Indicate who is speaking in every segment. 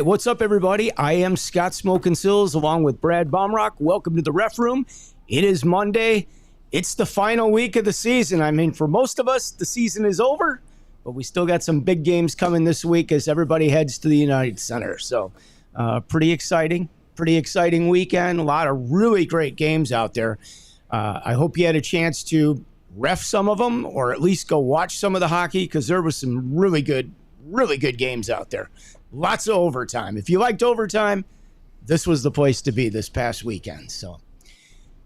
Speaker 1: right, what's up, everybody? I am Scott Smokin Silz along with Brad Baumruck. Welcome to the Ref Room. It is Monday. It's the final week of the season. I mean, for most of us, the season is over, but we still got some big games coming this week as everybody heads to the United Center. So pretty exciting weekend. A lot of really great games out there. I hope you had a chance to ref some of them or at least go watch some of the hockey because there was some really good games out there. Lots of overtime. If you liked overtime, this was the place to be this past weekend. So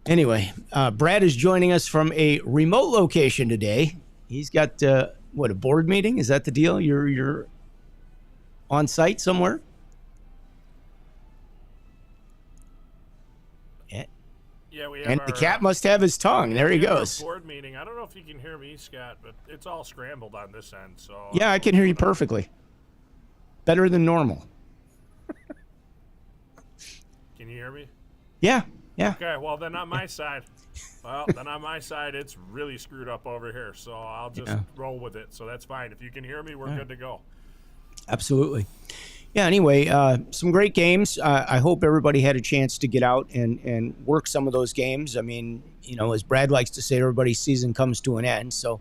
Speaker 1: anyway, Brad is joining us from a remote location today. He's got, a board meeting? Is that the deal? You're on site somewhere?
Speaker 2: Yeah, we have
Speaker 1: and
Speaker 2: our,
Speaker 1: the cat must have his tongue. There he goes.
Speaker 2: Board meeting. I don't know if you can hear me, Scott, but it's all scrambled on this end. So
Speaker 1: yeah, I can hear you perfectly. Better than normal.
Speaker 2: Can you hear me?
Speaker 1: Yeah.
Speaker 2: Okay, well, then on my side. It's really screwed up over here. So I'll just roll with it. So that's fine. If you can hear me, we're good to go.
Speaker 1: Absolutely. Yeah, anyway, some great games. I hope everybody had a chance to get out and work some of those games. I mean, as Brad likes to say, everybody's season comes to an end. So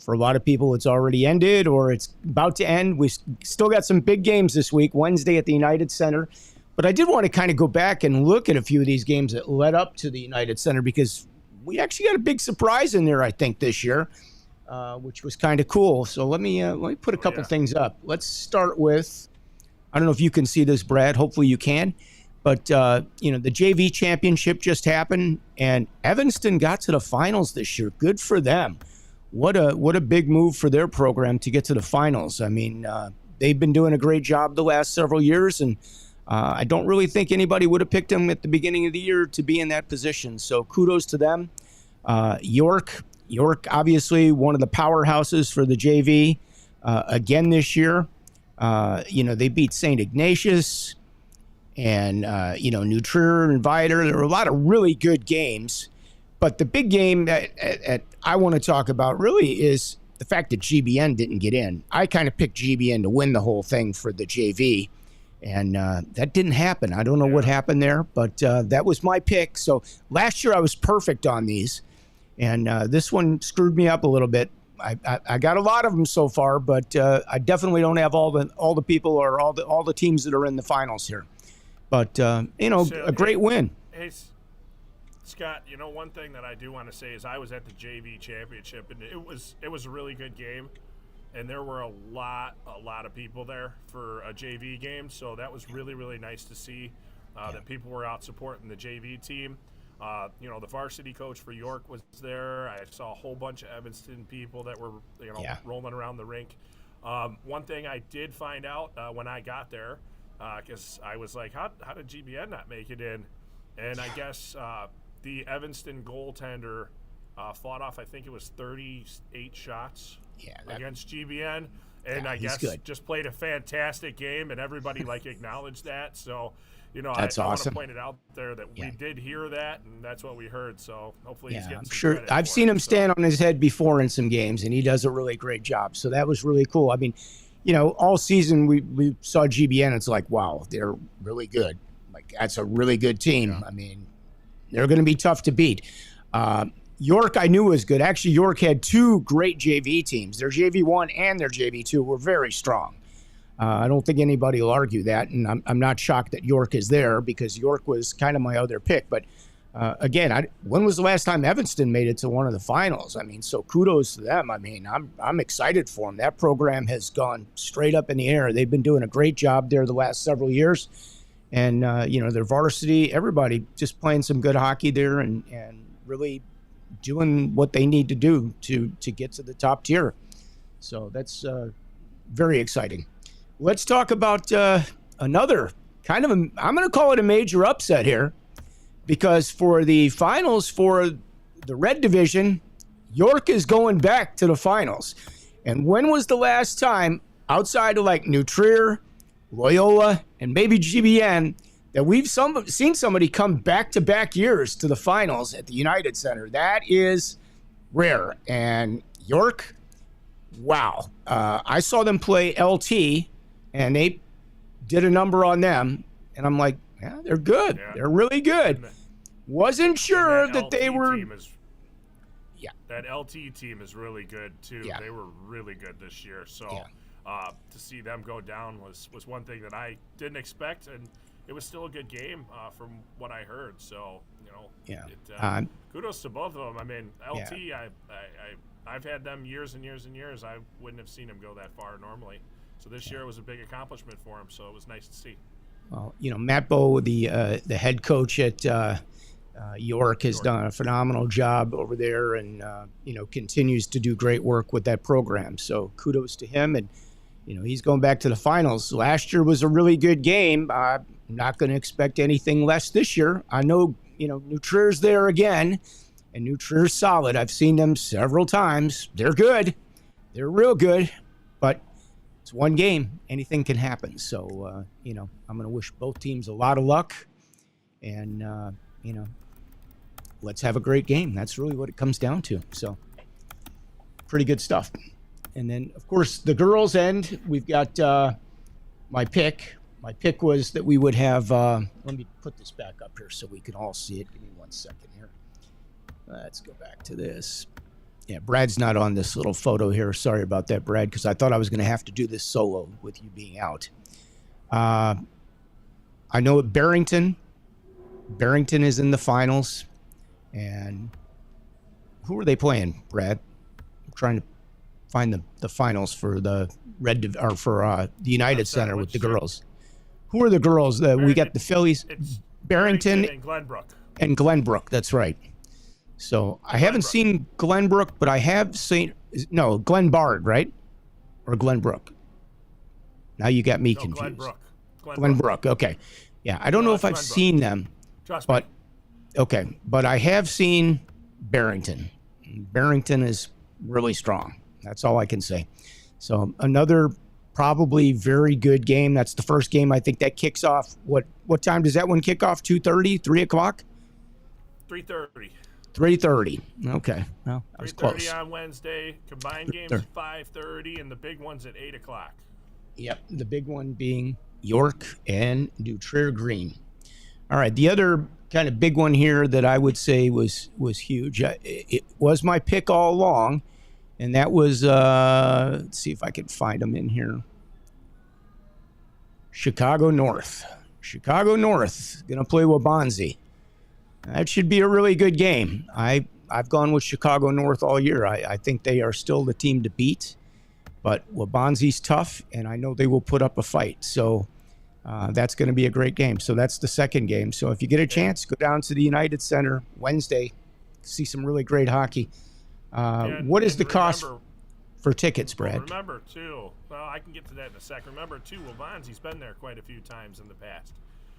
Speaker 1: for a lot of people, it's already ended or it's about to end. We've still got some big games this week, Wednesday at the United Center. But I did want to kind of go back and look at a few of these games that led up to the United Center because we actually got a big surprise in there, I think, this year, which was kind of cool. So let me put a couple things up. Let's start with, I don't know if you can see this, Brad. Hopefully you can. But, the JV championship just happened, and Evanston got to the finals this year. Good for them. What a big move for their program to get to the finals. I mean, they've been doing a great job the last several years, and I don't really think anybody would have picked them at the beginning of the year to be in that position. So kudos to them. York, obviously one of the powerhouses for the JV again this year. They beat St. Ignatius and, New Trier and Vider. There were a lot of really good games. But the big game that I want to talk about really is the fact that GBN didn't get in. I kind of picked GBN to win the whole thing for the JV. And that didn't happen. I don't know what happened there, but that was my pick. So last year I was perfect on these. And this one screwed me up a little bit. I got a lot of them so far, but I definitely don't have all the people or all the teams that are in the finals here. But a great win.
Speaker 2: Hey, Scott, one thing that I do want to say is I was at the JV championship, and it was a really good game, and there were a lot of people there for a JV game, so that was really, really nice to see that people were out supporting the JV team. The varsity coach for York was there. I saw a whole bunch of Evanston people that were, rolling around the rink. One thing I did find out when I got there, because I was like, how did GBN not make it in? And I guess the Evanston goaltender fought off, I think it was 38 shots against GBN. And I guess just played a fantastic game, and everybody acknowledged that. So,
Speaker 1: that's
Speaker 2: I
Speaker 1: awesome.
Speaker 2: want to point it out there that we did hear that, and that's what we heard. So hopefully he's getting
Speaker 1: I'm
Speaker 2: some
Speaker 1: sure.
Speaker 2: credit
Speaker 1: I've
Speaker 2: for
Speaker 1: seen
Speaker 2: it,
Speaker 1: him stand on his head before in some games, and he does a really great job. So that was really cool. I mean, all season we saw GBN. It's like, wow, they're really good. That's a really good team. I mean, they're going to be tough to beat. York, I knew was good. Actually, York had two great JV teams. Their JV1 and their JV2 were very strong. I don't think anybody will argue that, and I'm not shocked that York is there because York was kind of my other pick. But again, when was the last time Evanston made it to one of the finals? I mean, so kudos to them. I mean, I'm excited for them. That program has gone straight up in the air. They've been doing a great job there the last several years. And, their varsity, everybody just playing some good hockey there and really doing what they need to do to get to the top tier. So that's very exciting. Let's talk about another kind of, I'm going to call it a major upset here because for the finals for the Red Division, York is going back to the finals. And when was the last time outside of New Trier, Loyola, and maybe GBN that we've seen somebody come back-to-back years to the finals at the United Center? That is rare. And York, wow. I saw them play LT, and they did a number on them, and I'm like, yeah, they're good.
Speaker 2: Yeah.
Speaker 1: They're really good. Wasn't sure
Speaker 2: that
Speaker 1: that they were.
Speaker 2: Yeah, that LT team is really good too.
Speaker 1: Yeah.
Speaker 2: They were really good this year. So to see them go down was one thing that I didn't expect, and it was still a good game from what I heard. So kudos to both of them. I mean, LT, I've had them years and years and years. I wouldn't have seen them go that far normally. So this year was a big accomplishment for him. So it was nice to see.
Speaker 1: Well, Matt Bowe, the head coach at York, has done a phenomenal job over there, and continues to do great work with that program. So kudos to him, and he's going back to the finals. Last year was a really good game. I'm not going to expect anything less this year. I know New Trier's there again, and New Trier's solid. I've seen them several times. They're good. They're real good, but it's one game. Anything can happen. So I'm going to wish both teams a lot of luck, and let's have a great game. That's really what it comes down to. So pretty good stuff. And then, of course, the girls' end, we've got my pick. My pick was that we would have, let me put this back up here so we can all see it. Give me 1 second here. Let's go back to this. Yeah, Brad's not on this little photo here. Sorry about that, Brad, because I thought I was going to have to do this solo with you being out. I know at Barrington is in the finals. And who are they playing, Brad? I'm trying to find the finals for the the United Center with the girls. Who are the girls? We got the Phillies, Barrington
Speaker 2: and Glenbrook.
Speaker 1: And Glenbrook, that's right. So I haven't seen Glenbrook, but I have seen Glenbard, right? Or Glenbrook. Now you got me confused. Glenbrook. Okay. Yeah, I don't know if I've seen them.
Speaker 2: Trust me.
Speaker 1: Okay, but I have seen Barrington. Barrington is really strong. That's all I can say. So another probably very good game. That's the first game. I think that kicks off. What time does that one kick off? 2:30, 3 o'clock?
Speaker 2: 3:30.
Speaker 1: 3:30. Okay. Well, that was close.
Speaker 2: 3:30 on Wednesday. Combined games at 5:30, and the big one's at 8 o'clock.
Speaker 1: Yep, the big one being York and New Trier Green. All right, the other kind of big one here that I would say was huge. It was my pick all along, and that was, let's see if I can find them in here. Chicago North. Chicago North going to play Waubonsee. That should be a really good game. I've gone with Chicago North all year. I think they are still the team to beat, but Waubonsee's tough, and I know they will put up a fight. So that's going to be a great game. So that's the second game. So if you get a chance, go down to the United Center Wednesday, see some really great hockey. What is the cost for tickets, Brad?
Speaker 2: Remember, too, well, I can get to that in a sec. Remember, too, Waubonsee's been there quite a few times in the past.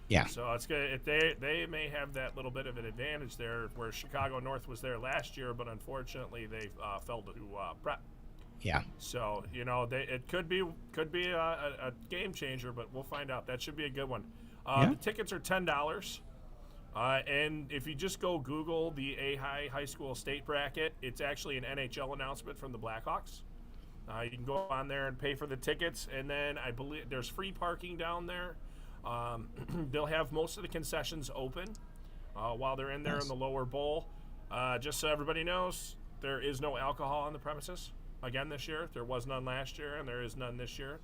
Speaker 1: Yeah.
Speaker 2: So it's good. They may have that little bit of an advantage there, where Chicago North was there last year, but unfortunately they fell to prep.
Speaker 1: Yeah.
Speaker 2: So it could be a game changer, but we'll find out. That should be a good one. The tickets are $10, and if you just go Google the high school state bracket, it's actually an NHL announcement from the Blackhawks. You can go on there and pay for the tickets, and then I believe there's free parking down there. They'll have most of the concessions open while they're in there in the lower bowl. Just so everybody knows, there is no alcohol on the premises. Again this year. There was none last year, and there is none this year.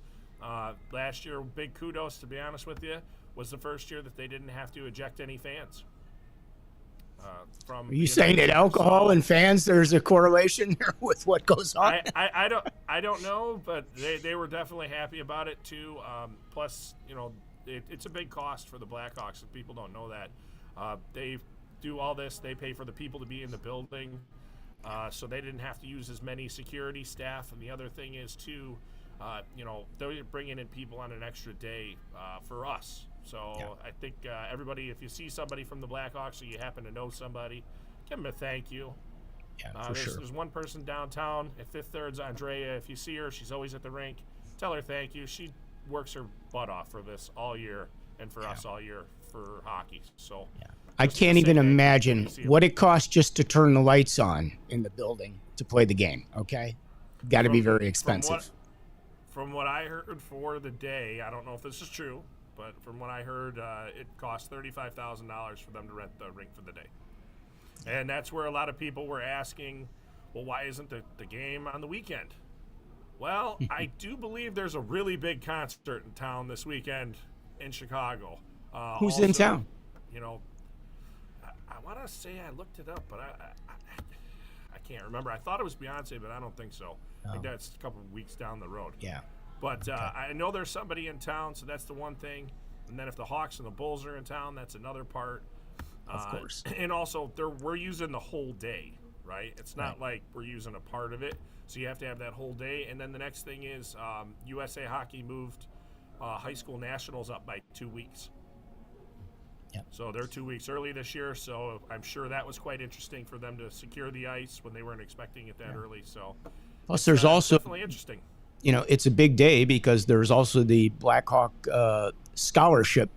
Speaker 2: Last year, big kudos, to be honest with you, was the first year that they didn't have to eject any fans. Are
Speaker 1: you saying that alcohol and fans, there's a correlation there with what goes on?
Speaker 2: I don't know, but they were definitely happy about it too. Plus, it's a big cost for the Blackhawks. If people don't know that, they do all this. They pay for the people to be in the building. So they didn't have to use as many security staff. And the other thing is, too, they're bringing in people on an extra day for us. So I think everybody, if you see somebody from the Blackhawks or you happen to know somebody, give them a thank you.
Speaker 1: Yeah, sure.
Speaker 2: There's one person downtown at Fifth Third's Andrea. If you see her, she's always at the rink. Tell her thank you. She works her butt off for this all year and for us all year for hockey. So
Speaker 1: I can't even imagine what it costs just to turn the lights on in the building to play the game. Okay, got to be very expensive.
Speaker 2: From what I heard for the day, I don't know if this is true. but from what I heard, it costs $35,000 for them to rent the rink for the day. And that's where a lot of people were asking, well, why isn't the game on the weekend? Well, I do believe there's a really big concert in town this weekend in Chicago.
Speaker 1: Who's in town?
Speaker 2: You know, I want to say I looked it up, but I can't remember. I thought it was Beyonce, but I don't think so. I think that's a couple of weeks down the road.
Speaker 1: Yeah.
Speaker 2: But I know there's somebody in town, so that's the one thing. And then if the Hawks and the Bulls are in town, that's another part.
Speaker 1: Of course.
Speaker 2: And also, we're using the whole day, right? It's not like we're using a part of it. So you have to have that whole day. And then the next thing is USA Hockey moved high school nationals up by 2 weeks.
Speaker 1: Yep.
Speaker 2: So they're 2 weeks early this year. So I'm sure that was quite interesting for them to secure the ice when they weren't expecting it that early. So
Speaker 1: plus, there's also
Speaker 2: definitely interesting.
Speaker 1: You know, it's a big day because there's also the Blackhawk scholarship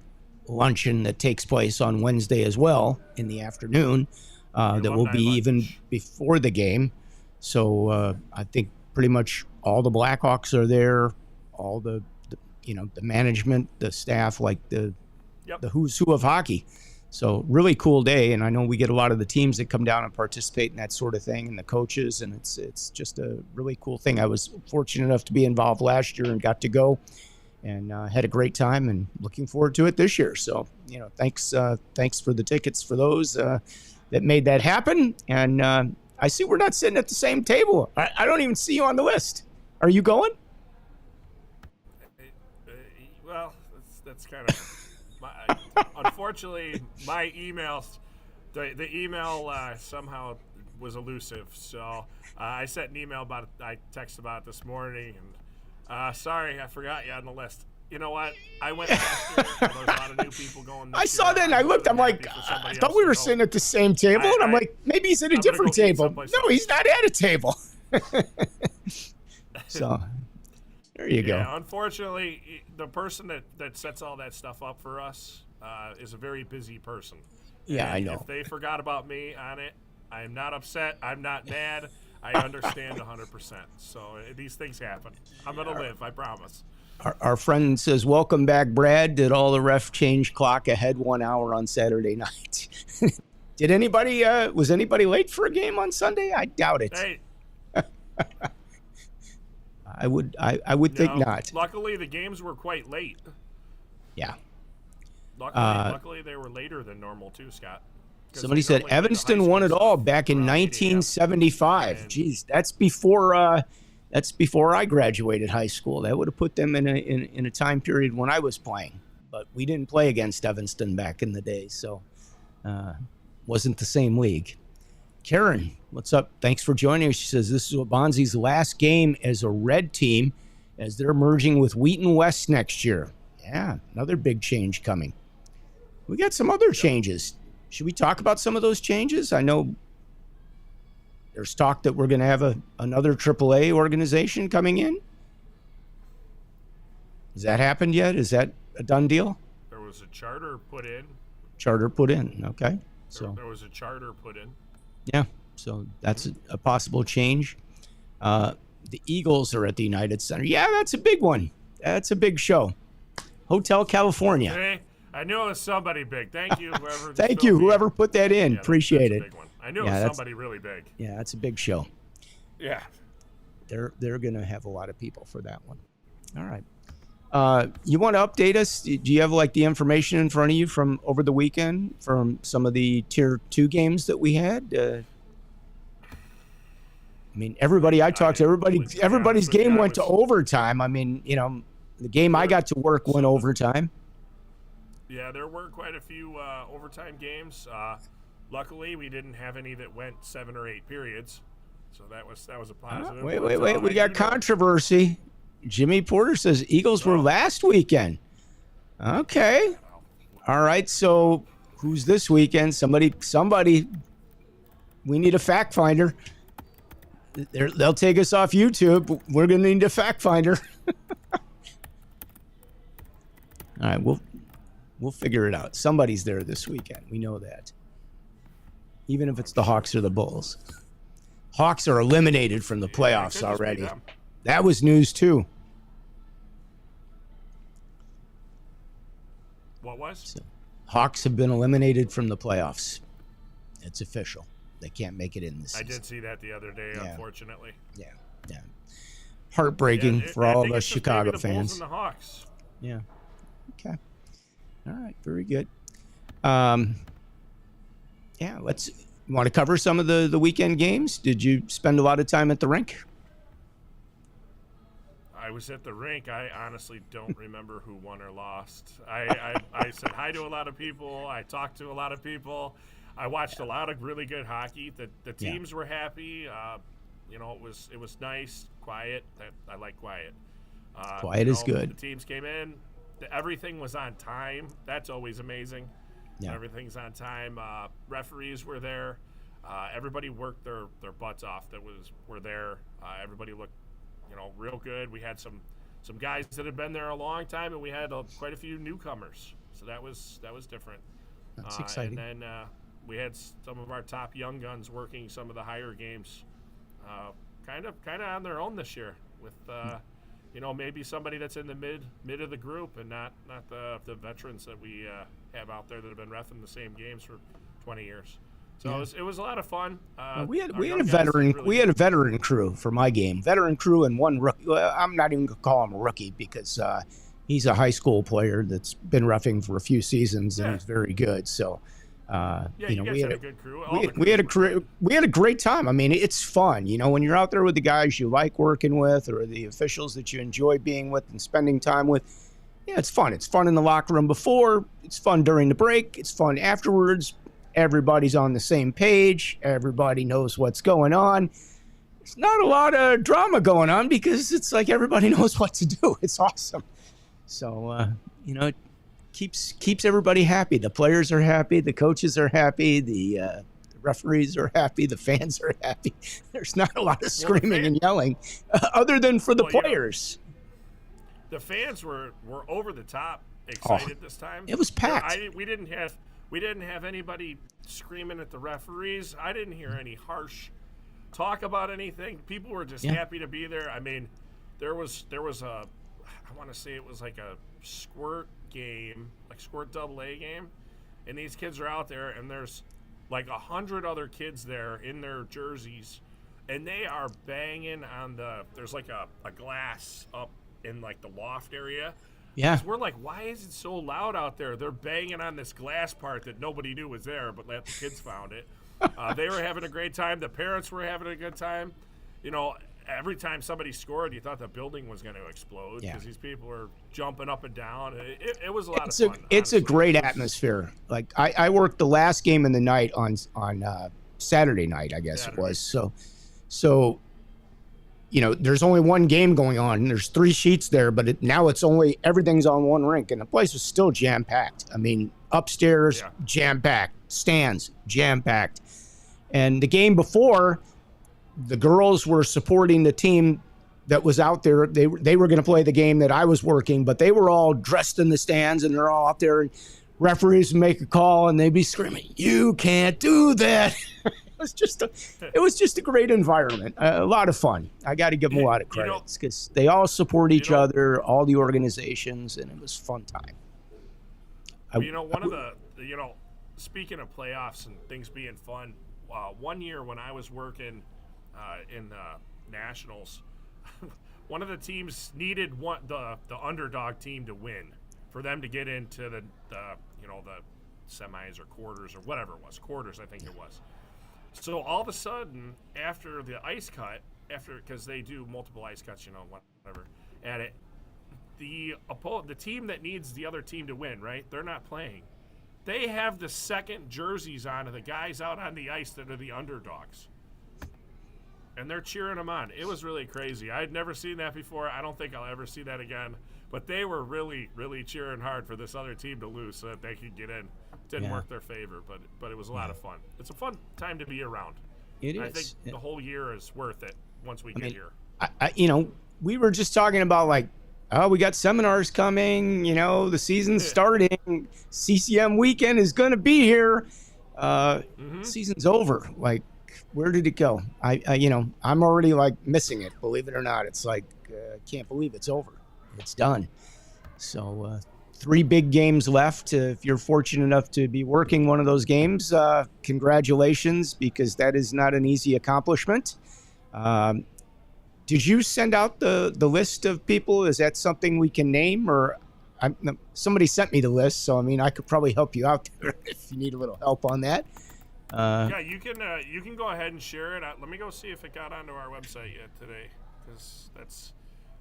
Speaker 1: luncheon that takes place on Wednesday as well in the afternoon. That will be even before the game. So I think pretty much all the Blackhawks are there. All the management, the staff, like the who's who of hockey. So really cool day, and I know we get a lot of the teams that come down and participate in that sort of thing, and the coaches, and it's just a really cool thing. I was fortunate enough to be involved last year and got to go, and had a great time, and looking forward to it this year. So thanks for the tickets for those that made that happen. And I see we're not sitting at the same table. I don't even see you on the list. Are you going?
Speaker 2: Well, that's kind of. Unfortunately, my emails, the email somehow was elusive. So I sent an email about it. I texted about it this morning, and sorry, I forgot you on the list. You know what? I went last year. There was a lot of new people going this
Speaker 1: I saw that, and I looked. I'm like, I thought we were sitting at the same table, and I'm like, maybe he's at a different table. No, he's not at a table. So there you go.
Speaker 2: Unfortunately, the person that sets all that stuff up for us is a very busy person.
Speaker 1: Yeah,
Speaker 2: and
Speaker 1: I know.
Speaker 2: If they forgot about me on it, I am not upset. I'm not mad. I understand 100%. So these things happen. I'm going to live, I promise.
Speaker 1: Our friend says, welcome back, Brad. Did all the ref change clock ahead 1 hour on Saturday night? Did anybody, was anybody late for a game on Sunday? I doubt it.
Speaker 2: Hey.
Speaker 1: I would think not.
Speaker 2: Luckily, the games were quite late.
Speaker 1: Yeah.
Speaker 2: Luckily, they were later than normal too, Scott.
Speaker 1: Somebody said Evanston won it all back in 1975. Jeez, that's before I graduated high school. That would have put them in a time period when I was playing. But we didn't play against Evanston back in the day, so wasn't the same league. Karen, what's up? Thanks for joining us. She says this is Waubonsee's last game as a red team as they're merging with Wheaton West next year. Yeah, another big change coming. We got some other changes. Should we talk about some of those changes? I know there's talk that we're going to have another AAA organization coming in. Has that happened yet? Is that a done deal?
Speaker 2: There was a charter put in.
Speaker 1: Okay. So
Speaker 2: there was a charter put in.
Speaker 1: Yeah, so that's a possible change. The Eagles are at the United Center. Yeah, that's a big one. That's a big show. Hotel California.
Speaker 2: Hey, I knew it was somebody big. Thank you, whoever.
Speaker 1: Thank you, whoever put that in. Appreciate
Speaker 2: that's
Speaker 1: it.
Speaker 2: A big one. I knew it was somebody really big.
Speaker 1: Yeah, that's a big show.
Speaker 2: Yeah.
Speaker 1: They're going to have a lot of people for that one. All right. You want to update us? Do you have like the information in front of you from over the weekend from some of the Tier 2 games that we had? I mean, everybody I talked to, everybody's game went to overtime. I mean, the game I got to work went overtime.
Speaker 2: Yeah, there were quite a few overtime games. Luckily, we didn't have any that went 7 or 8 periods, so that was a positive.
Speaker 1: Wait! We got controversy. Jimmy Porter says Eagles were last weekend. Okay, all right. So who's this weekend? Somebody. We need a fact finder. They'll take us off YouTube. We're going to need a fact finder. All right, we'll figure it out. Somebody's there this weekend. We know that. Even if it's the Hawks or the Bulls. Hawks are eliminated from the playoffs already. That was news too.
Speaker 2: What was?
Speaker 1: So, Hawks have been eliminated from the playoffs. It's official. They can't make it in this season.
Speaker 2: I did see that the other day, unfortunately.
Speaker 1: Yeah. Heartbreaking for all of us Chicago fans.
Speaker 2: Bulls and the Hawks.
Speaker 1: Yeah. Okay. All right. Very good. Yeah. You want to cover some of the weekend games? Did you spend a lot of time at the rink?
Speaker 2: I was at the rink. I honestly don't remember who won or lost. I said hi to a lot of people. I talked to a lot of people. I watched a lot of really good hockey. The teams were happy. It was nice, quiet. I like quiet.
Speaker 1: Quiet is good.
Speaker 2: The teams came in. Everything was on time. That's always amazing.
Speaker 1: Yeah.
Speaker 2: Everything's on time. Referees were there. Everybody worked their butts off. Were there. Everybody looked, real good. We had some guys that had been there a long time, and we had quite a few newcomers. So that was different.
Speaker 1: That's exciting.
Speaker 2: And then we had some of our top young guns working some of the higher games, kind of on their own this year with. Maybe somebody that's in the mid of the group and not the veterans that we have out there that have been reffing the same games for 20 years. So it was a lot of fun.
Speaker 1: We had a veteran crew for my game. Veteran crew and one rookie. Well, I'm not even gonna call him a rookie because he's a high school player that's been reffing for a few seasons and he's very good. So.
Speaker 2: We had a good crew.
Speaker 1: We had a great time. I mean, it's fun, when you're out there with the guys you like working with or the officials that you enjoy being with and spending time with. Yeah, it's fun. It's fun in the locker room before. It's fun during the break. It's fun afterwards. Everybody's on the same page. Everybody knows what's going on. There's not a lot of drama going on because it's like everybody knows what to do. It's awesome. So, it keeps everybody happy. The players are happy. The coaches are happy. The referees are happy. The fans are happy. There's not a lot of screaming and yelling other than for the players.
Speaker 2: The fans were over the top excited this time.
Speaker 1: It was packed.
Speaker 2: We didn't have anybody screaming at the referees. I didn't hear any harsh talk about anything. People were just happy to be there. I mean, there was I want to say it was like a squirt game, like squirt AA game, and these kids are out there, and there's like 100 other kids there in their jerseys, and they are banging on there's like a glass up in like the loft area. Yeah. We're like, why is it so loud out there? They're banging on this glass part that nobody knew was there, but the kids found it. They were having a great time. The parents were having a good time. Every time somebody scored, you thought the building was going to explode because these people were jumping up and down. It was a lot of fun.
Speaker 1: It's a great atmosphere. Like I worked the last game in the night on Saturday night, I guess it was. So there's only one game going on. There's 3 sheets there, but now everything's on one rink, and the place was still jam packed. I mean, upstairs jam packed, stands jam packed, and the game before. The girls were supporting the team that was out there. They were going to play the game that I was working, but they were all dressed in the stands, and they're all out there. And referees would make a call, and they'd be screaming, "You can't do that!" It was just a great environment, a lot of fun. I got to give them a lot of credit because they all support each other, all the organizations, and it was a fun time.
Speaker 2: Speaking of playoffs and things being fun, one year when I was working. In the Nationals, one of the teams needed the underdog team to win for them to get into the semis or quarters or whatever it was. Quarters, I think it was. So all of a sudden, after the ice cut, because they do multiple ice cuts, whatever, at it, the team that needs the other team to win, right? They're not playing. They have the second jerseys on of the guys out on the ice that are the underdogs. And they're cheering them on. It was really crazy. I had never seen that before. I don't think I'll ever see that again. But they were really, really cheering hard for this other team to lose so that they could get in. Didn't work their favor, but it was a lot of fun. It's a fun time to be around.
Speaker 1: It is.
Speaker 2: I think the whole year is worth it once we get here.
Speaker 1: We were just talking about we got seminars coming. The season's starting. CCM weekend is going to be here. Season's over. Where did it go? I'm already missing it. Believe it or not, it's I can't believe it's over. It's done. So 3 big games left. If you're fortunate enough to be working one of those games, congratulations, because that is not an easy accomplishment. Did you send out the list of people? Is that something we can name? Or somebody sent me the list, so I mean, I could probably help you out there if you need a little help on that.
Speaker 2: Yeah, you can go ahead and share it. Let me go see if it got onto our website yet today, because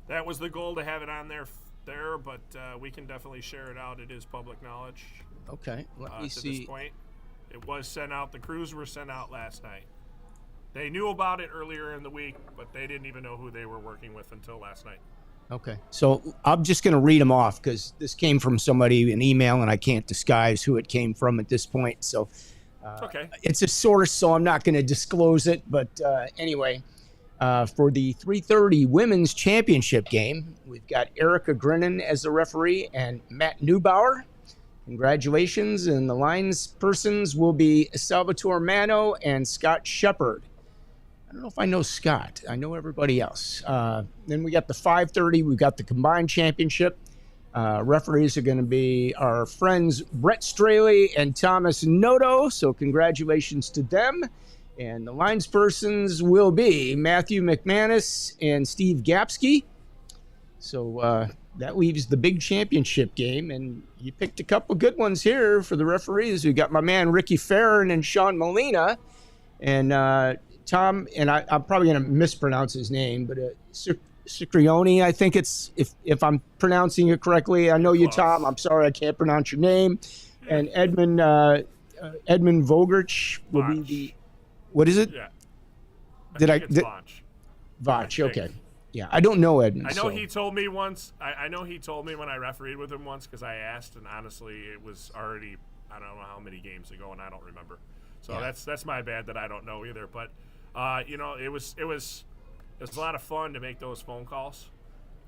Speaker 2: that was the goal, to have it on there. But we can definitely share it out. It is public knowledge.
Speaker 1: Okay, let me see.
Speaker 2: To this point, it was sent out. The crews were sent out last night. They knew about it earlier in the week, but they didn't even know who they were working with until last night.
Speaker 1: Okay, so I'm just going to read them off because this came from somebody, an email, and I can't disguise who it came from at this point. So
Speaker 2: okay,
Speaker 1: it's a source, so I'm not going to disclose it. But anyway, for the 3:30 Women's Championship game, we've got Erica Grinnan as the referee and Matt Neubauer. Congratulations, and the lines persons will be Salvatore Mano and Scott Shepard. I don't know if I know Scott. I know everybody else. Then we got the 5:30. We've got the combined championship. Referees are going to be our friends Brett Straley and Thomas Noto. So congratulations to them. And the lines persons will be Matthew McManus and Steve Gapsky. So that leaves the big championship game. And you picked a couple good ones here for the referees. We got my man Ricky Farron and Sean Molina. And Tom, and I'm probably going to mispronounce his name, but Cicrioni, I think it's, if I'm pronouncing it correctly. I know you, Tom. I'm sorry I can't pronounce your name. And Edmund Vogerch will be the, what is it?
Speaker 2: Yeah.
Speaker 1: Vach, okay. Yeah, I don't know Edmund.
Speaker 2: I know he told me once. I know he told me when I refereed with him once, because I asked, and honestly, it was already, I don't know how many games ago, and I don't remember. So yeah, that's my bad that I don't know either. But it was a lot of fun to make those phone calls.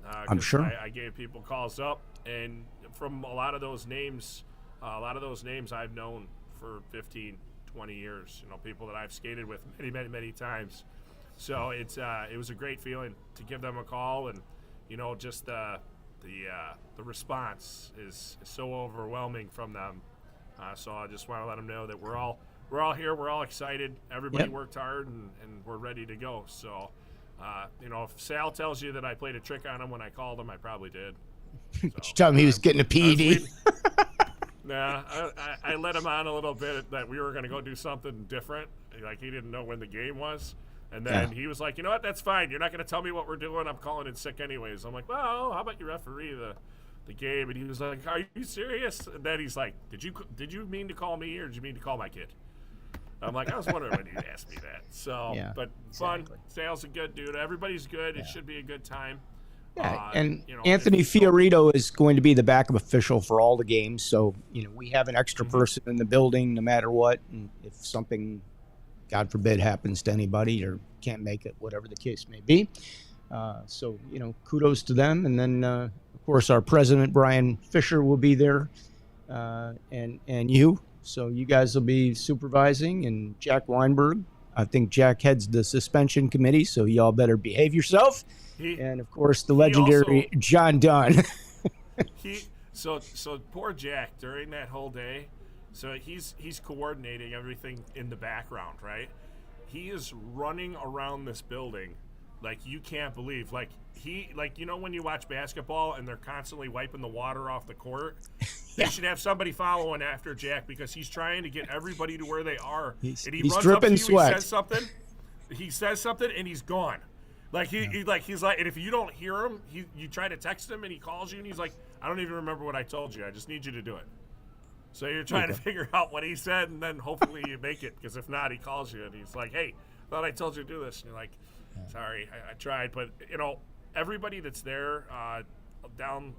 Speaker 1: I'm sure.
Speaker 2: I gave people calls up, and from a lot of those names I've known for 15, 20 years. People that I've skated with many times. So it was a great feeling to give them a call, and just the response is so overwhelming from them. So I just want to let them know that we're all here, we're all excited. Everybody worked hard, and we're ready to go. So, if Sal tells you that I played a trick on him when I called him, I probably did. So,
Speaker 1: did you tell him he was getting a PED?
Speaker 2: Nah, I let him on a little bit that we were going to go do something different. Like, he didn't know when the game was. And then he was like, you know what, that's fine. You're not going to tell me what we're doing. I'm calling in sick anyways. I'm like, well, how about you referee the game? And he was like, are you serious? And then he's like, did you mean to call me, or did you mean to call my kid? I'm like, I was wondering when you'd ask me that. So, but fun. Sal's a good dude. Everybody's good. It should be a good time.
Speaker 1: Yeah, and Anthony Fiorito is going to be the backup official for all the games. So, we have an extra person in the building no matter what. And if something, God forbid, happens to anybody or can't make it, whatever the case may be. So, kudos to them. And then, of course, our president, Brian Fisher, will be there, and you. So you guys will be supervising, and Jack Weinberg. I think Jack heads the suspension committee, so y'all better behave yourself. And, of course, the legendary John Dunn.
Speaker 2: So poor Jack, during that whole day, so he's coordinating everything in the background, right? He is running around this building like you can't believe. Like when you watch basketball and they're constantly wiping the water off the court, they should have somebody following after Jack, because he's trying to get everybody to where they are.
Speaker 1: He's
Speaker 2: runs
Speaker 1: dripping
Speaker 2: up to you,
Speaker 1: sweat.
Speaker 2: He says something and he's gone. Like he's like, and if you don't hear him, you try to text him and he calls you and he's like, I don't even remember what I told you. I just need you to do it. So you're trying to figure out what he said, and then hopefully you make it, because if not, he calls you and he's like, hey, thought I told you to do this. And you're like, sorry, I tried. But, everybody that's there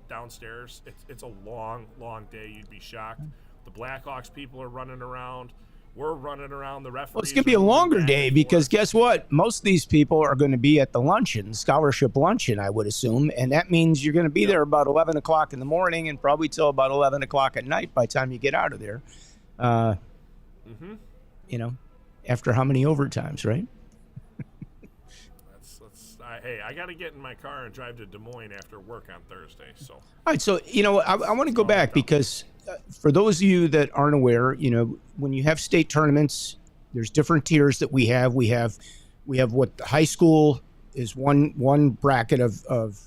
Speaker 2: downstairs, it's a long day. You'd be shocked. The Blackhawks people are running around. We're running around. The referees.
Speaker 1: Well, it's going to be a longer day, because guess what? Most of these people are going to be at the luncheon, scholarship luncheon, I would assume. And that means you're going to be there about 11 o'clock in the morning and probably till about 11 o'clock at night by the time you get out of there. After how many overtimes, right?
Speaker 2: I got to get in my car and drive to Des Moines after work on Thursday. So.
Speaker 1: All right, so I want to go back because for those of you that aren't aware, when you have state tournaments, there's different tiers that we have. We have what the high school is one bracket of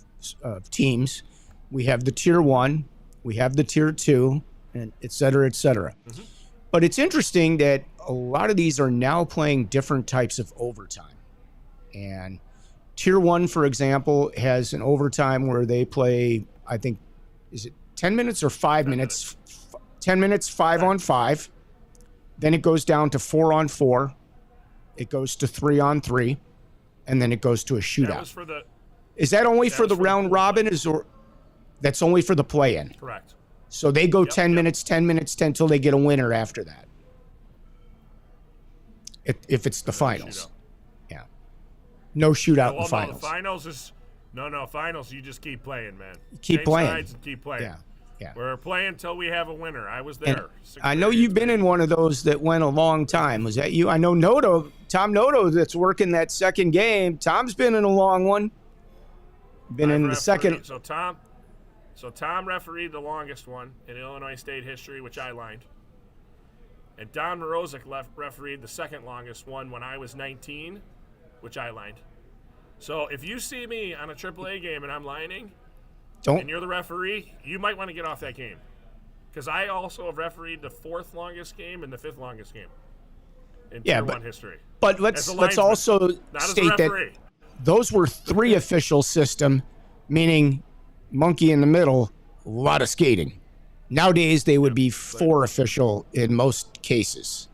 Speaker 1: teams. We have the tier 1, we have the tier 2, and et cetera, et cetera. Mm-hmm. But it's interesting that a lot of these are now playing different types of overtime. And tier 1, for example, has an overtime where they play, I think, is it 10 minutes or 5 minutes? 10 minutes, 5 on 5. Then it goes down to 4 on 4. It goes to 3 on 3. And then it goes to a shootout. Is that only for the round robin? That's only for the play-in?
Speaker 2: Correct.
Speaker 1: So they go 10 minutes, 10 until they get a winner after that. If it's the finals. Yeah. No shootout in the finals.
Speaker 2: No, the finals is finals you just keep playing, man.
Speaker 1: Keep playing.
Speaker 2: Sides and keep playing.
Speaker 1: Yeah.
Speaker 2: We're playing until we have a winner. I was there.
Speaker 1: I know you've been in one of those that went a long time. Was that you? I know Tom Noto that's working that second game. Tom's been in a long one. Been in the second.
Speaker 2: So Tom refereed the longest one in Illinois State history, which I lined. And Don Morozic refereed the second longest one when I was 19, which I lined. So if you see me on a AAA game and I'm lining, and you're the referee, you might want to get off that game. Because I also have refereed the 4th longest game and the 5th longest game in Tier 1 history.
Speaker 1: But let's also state that those were 3 official system, meaning monkey in the middle, a lot of skating. Nowadays, they would be 4 official in most cases.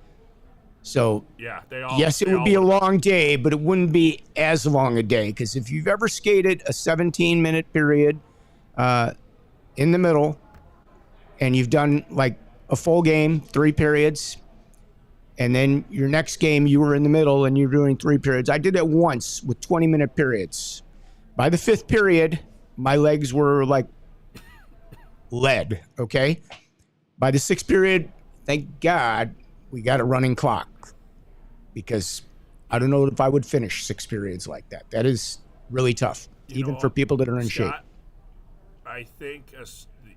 Speaker 1: So, yes, it would be a long day, but it wouldn't be as long a day. Because if you've ever skated a 17-minute period in the middle, and you've done like a full game, 3 periods, and then your next game, you were in the middle and you're doing 3 periods. I did that once with 20-minute periods. By the 5th period, my legs were like lead, okay? By the 6th period, thank God we got a running clock, because I don't know if I would finish 6 periods like that. That is really tough, even for people that are in shape.
Speaker 2: I think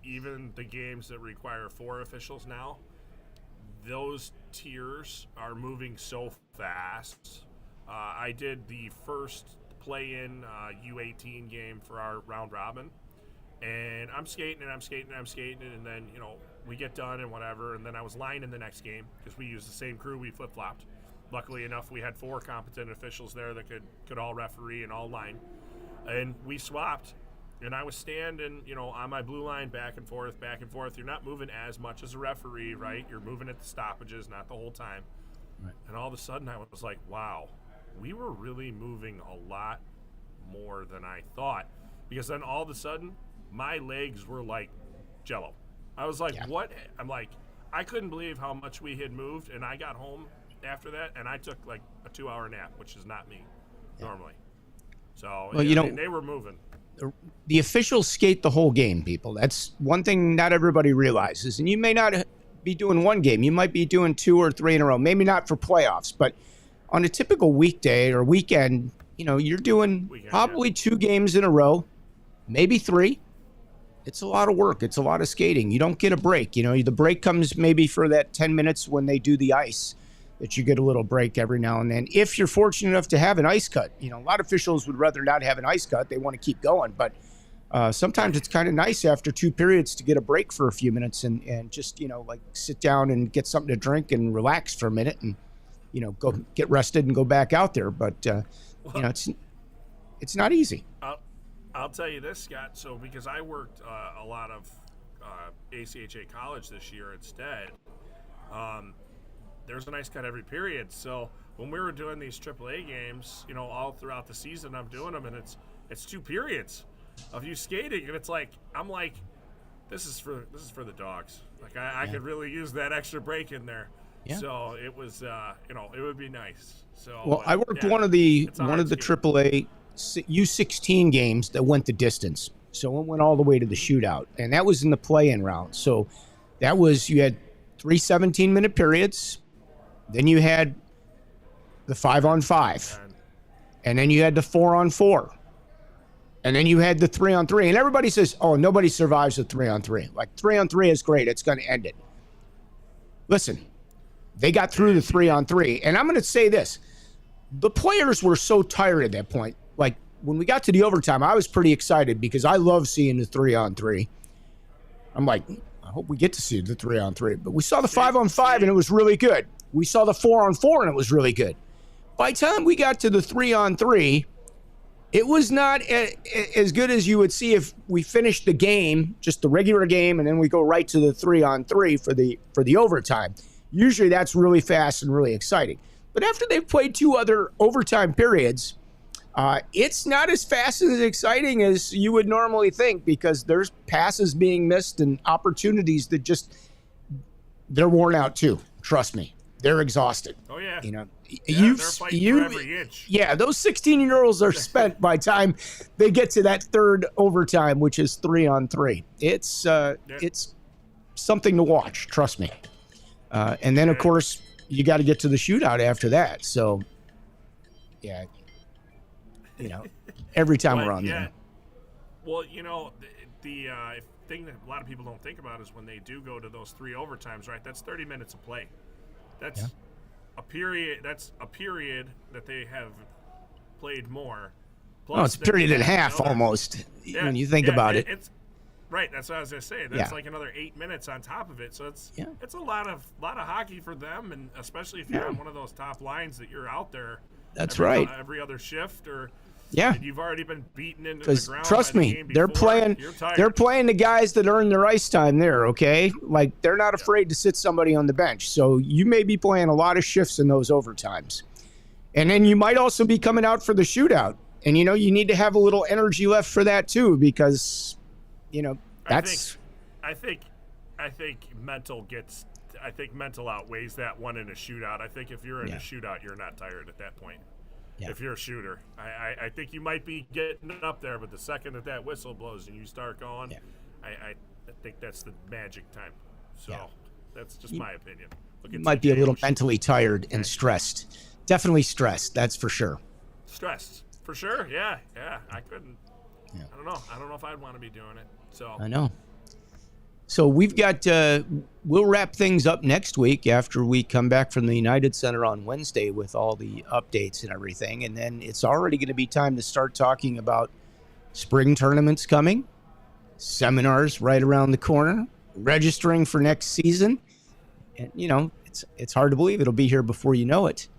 Speaker 2: even the games that require 4 officials now, those tiers are moving so fast. I did the first play-in U18 game for our round robin, and I'm skating, and then we get done and whatever, and then I was lining the next game because we used the same crew. We flip-flopped. Luckily enough, we had 4 competent officials there that could all referee and all line, and we swapped. And I was standing, on my blue line, back and forth. You're not moving as much as a referee, right? You're moving at the stoppages, not the whole time. Right. And all of a sudden, I was like, wow, we were really moving a lot more than I thought. Because then all of a sudden, my legs were like jello. I was like, what? I'm like, I couldn't believe how much we had moved. And I got home after that, and I took like a 2-hour nap, which is not me normally. So, they were moving.
Speaker 1: The officials skate the whole game, people. That's one thing not everybody realizes. And you may not be doing one game. You might be doing 2 or 3 in a row. Maybe not for playoffs, but on a typical weekday or weekend, you're doing probably 2 games in a row, maybe 3. It's a lot of work. It's a lot of skating. You don't get a break. The break comes maybe for that 10 minutes when they do the ice, that you get a little break every now and then. If you're fortunate enough to have an ice cut, a lot of officials would rather not have an ice cut. They want to keep going. But sometimes it's kind of nice after 2 periods to get a break for a few minutes and just, like sit down and get something to drink and relax for a minute and, go get rested and go back out there. But, it's not easy.
Speaker 2: I'll tell you this, Scott. So because I worked a lot of ACHA college this year instead, there's an ice cut every period. So when we were doing these AAA games, all throughout the season, I'm doing them, and it's 2 periods of you skating, and it's like I'm like, this is for the dogs. Like I could really use that extra break in there. Yeah. So it was, it would be nice. So
Speaker 1: I worked one of the AAA U16 games that went the distance. So it went all the way to the shootout, and that was in the play-in round. So that was, you had 3 17-minute periods. Then you had the 5-on-5, and then you had the 4-on-4, And then you had the 3-on-3. And everybody says, oh, nobody survives the 3-on-3. Like, 3-on-3 is great. It's going to end it. Listen, they got through the 3-on-3. And I'm going to say this. The players were so tired at that point. Like, when we got to the overtime, I was pretty excited because I love seeing the 3-on-3. I'm like, I hope we get to see the 3-on-3. But we saw the 5-on-5, and it was really good. We saw the 4-on-4, and it was really good. By the time we got to the 3-on-3, it was not as good as you would see if we finished the game, just the regular game, and then we go right to the 3-on-3 for the overtime. Usually that's really fast and really exciting. But after they've played 2 other overtime periods, it's not as fast and as exciting as you would normally think because there's passes being missed and opportunities that just, they're worn out too. Trust me. They're exhausted.
Speaker 2: Oh, yeah.
Speaker 1: You know,
Speaker 2: they're fighting for every inch.
Speaker 1: Yeah, those 16-year-olds are spent by time they get to that third overtime, which is 3-on-3. It's something to watch. Trust me. And then, of course, you got to get to the shootout after that. So, yeah, you know, every time we're on there.
Speaker 2: Well, you know, the thing that a lot of people don't think about is when they do go to those 3 overtimes, right? That's 30 minutes of play. That's a period. That's a period that they have played more.
Speaker 1: Plus, it's a period and a half almost when you think about it.
Speaker 2: It's right. That's what I was gonna say. That's like another 8 minutes on top of it. So it's a lot of hockey for them, and especially if you're on one of those top lines that you're out there.
Speaker 1: That's right.
Speaker 2: Every other shift or.
Speaker 1: Yeah,
Speaker 2: and you've already been beaten into the ground.
Speaker 1: Trust me, they're playing the guys that earn their ice time there. Okay, like they're not afraid to sit somebody on the bench. So you may be playing a lot of shifts in those overtimes, and then you might also be coming out for the shootout. And you know you need to have a little energy left for that too, because you know that's.
Speaker 2: I think mental gets. I think mental outweighs that one in a shootout. I think if you're in a shootout, you're not tired at that point. Yeah. If you're a shooter, I think you might be getting up there, but the second that whistle blows and you start going, I think that's the magic time. So that's just my opinion.
Speaker 1: You might be a little mentally tired and stressed. Definitely stressed, that's for sure.
Speaker 2: Stressed, for sure, yeah. I couldn't. Yeah. I don't know if I'd want to be doing it. So
Speaker 1: I know. So we've got, we'll wrap things up next week after we come back from the United Center on Wednesday with all the updates and everything. And then it's already going to be time to start talking about spring tournaments coming, seminars right around the corner, registering for next season. And, you know, it's hard to believe it'll be here before you know it.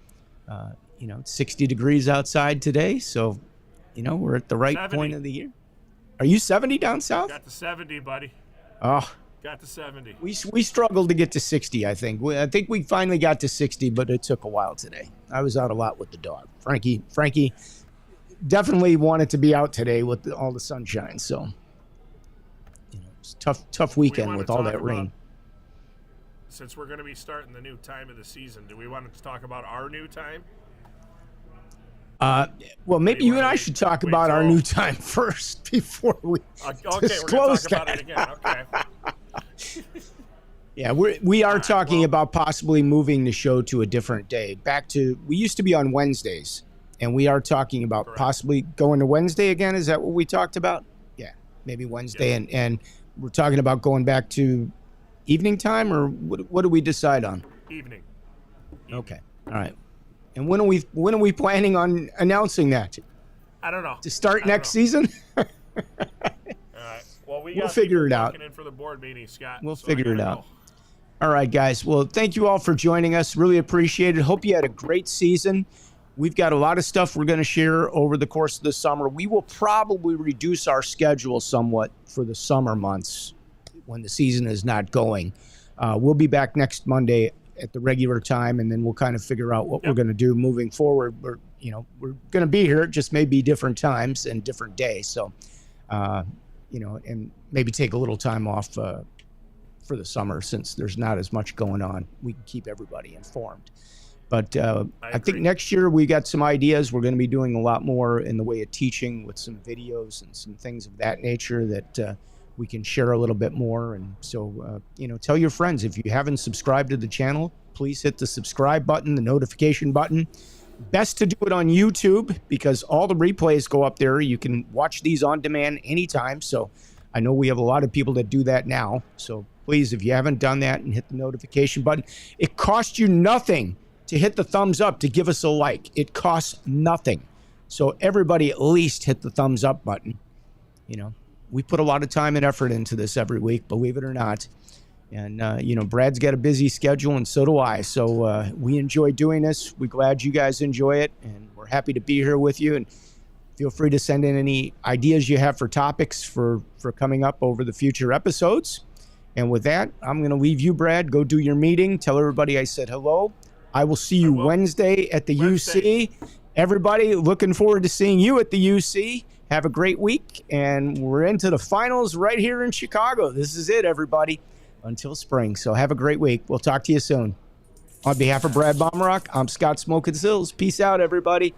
Speaker 1: You know, it's 60 degrees outside today. So, you know, we're at the right
Speaker 2: 70.
Speaker 1: Point of the year. Are you 70 down south?
Speaker 2: Got to 70, buddy.
Speaker 1: Oh,
Speaker 2: got to 70.
Speaker 1: We struggled to get to 60, I think. I think we finally got to 60, but it took a while today. I was out a lot with the dog. Frankie definitely wanted to be out today with all the sunshine. So, you know, it's a tough weekend with all that rain.
Speaker 2: Since we're going to be starting the new time of the season, do we want to talk about our new time?
Speaker 1: Well, maybe you and I should talk about our new time first before we disclose
Speaker 2: we're gonna talk about it again. Okay.
Speaker 1: Yeah, we are talking about possibly moving the show to a different day. We used to be on Wednesdays, and we are talking about possibly going to Wednesday again. Is that what we talked about? Yeah, maybe Wednesday, and we're talking about going back to evening time, or what do we decide on?
Speaker 2: Evening.
Speaker 1: Okay, all right. And when are we planning on announcing that?
Speaker 2: I don't know.
Speaker 1: To start next season?
Speaker 2: All right. Well, we'll
Speaker 1: figure it out.
Speaker 2: In for the board meeting, Scott.
Speaker 1: We'll figure it out. All right, guys. Well, thank you all for joining us. Really appreciate it. Hope you had a great season. We've got a lot of stuff we're going to share over the course of the summer. We will probably reduce our schedule somewhat for the summer months when the season is not going. We'll be back next Monday at the regular time, and then we'll kind of figure out what we're going to do moving forward. We're going to be here. It just may be different times and different days. So, and maybe take a little time off for the summer since there's not as much going on. We can keep everybody informed. But I think next year we got some ideas. We're going to be doing a lot more in the way of teaching with some videos and some things of that nature that we can share a little bit more. And so, tell your friends. If you haven't subscribed to the channel, please hit the subscribe button, the notification button. Best to do it on YouTube because all the replays go up there. You can watch these on demand anytime. So I know we have a lot of people that do that now. So please, if you haven't done that, and hit the notification button. It costs you nothing to hit the thumbs up, to give us a like. It costs nothing. So everybody at least hit the thumbs up button. You know, we put a lot of time and effort into this every week, believe it or not. And, you know, Brad's got a busy schedule, and so do I. So we enjoy doing this. We're glad you guys enjoy it, and we're happy to be here with you. And feel free to send in any ideas you have for topics for coming up over the future episodes. And with that, I'm going to leave you, Brad. Go do your meeting. Tell everybody I said hello. I will see you Wednesday at the UC. Everybody, looking forward to seeing you at the UC. Have a great week. And we're into the finals right here in Chicago. This is it, everybody. Until spring. So have a great week. We'll talk to you soon. On behalf of Brad Baumruck, I'm Scott Smokin Silz. Peace out, everybody.